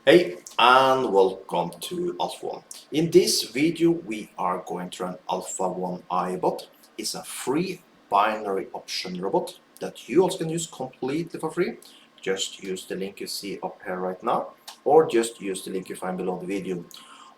Hey and welcome to Alpha 1. In this video we are going to run Alpha 1 iBot. It's a free binary option robot that you also can use completely for free. Just use the link you see up here right now, or just use the link you find below the video.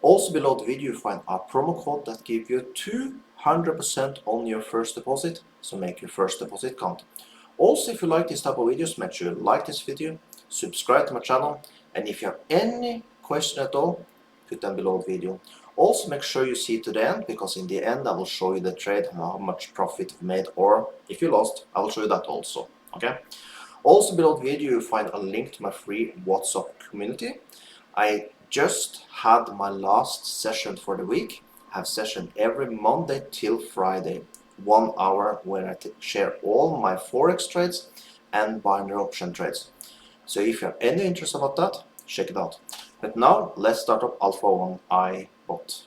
Also below the video you find a promo code that gives you 200% on your first deposit, so make your first deposit count. Also, if you like this type of videos, make sure you like this video, subscribe to my channel, and if you have any question at all, put them below the video. Also make sure you see to the end, because in the end I will show you the trade and how much profit you've made, or if you lost, I will show you that also. Okay. Also below the video you'll find a link to my free WhatsApp community. I just had my last session for the week. I have session every Monday till Friday, 1 hour, where I share all my forex trades and binary option trades. So if you have any interest about that, check it out. But now let's start up Alpha 1 iBot.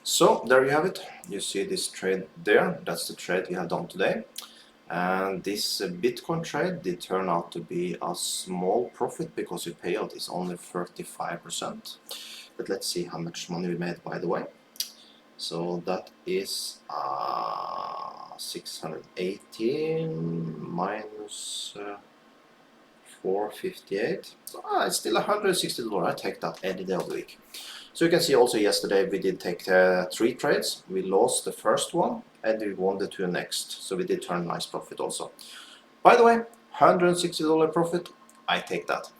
So there you have it. You see this trade there. That's the trade we have done today. And this Bitcoin trade did turn out to be a small profit because the payout is only 35%. But let's see how much money we made, by the way. So that is 618 minus 458. So it's still $160. I take that any day of the week. So you can see also yesterday we did take 3 trades. We lost the first one and we won the 2 next. So we did turn nice profit also. By the way, $160 profit, I take that.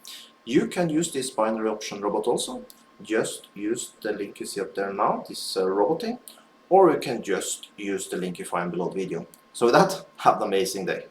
You can use this binary option robot also. Just use the link you see up there now, this roboting, or you can just use the link you find below the video. So with that, have an amazing day.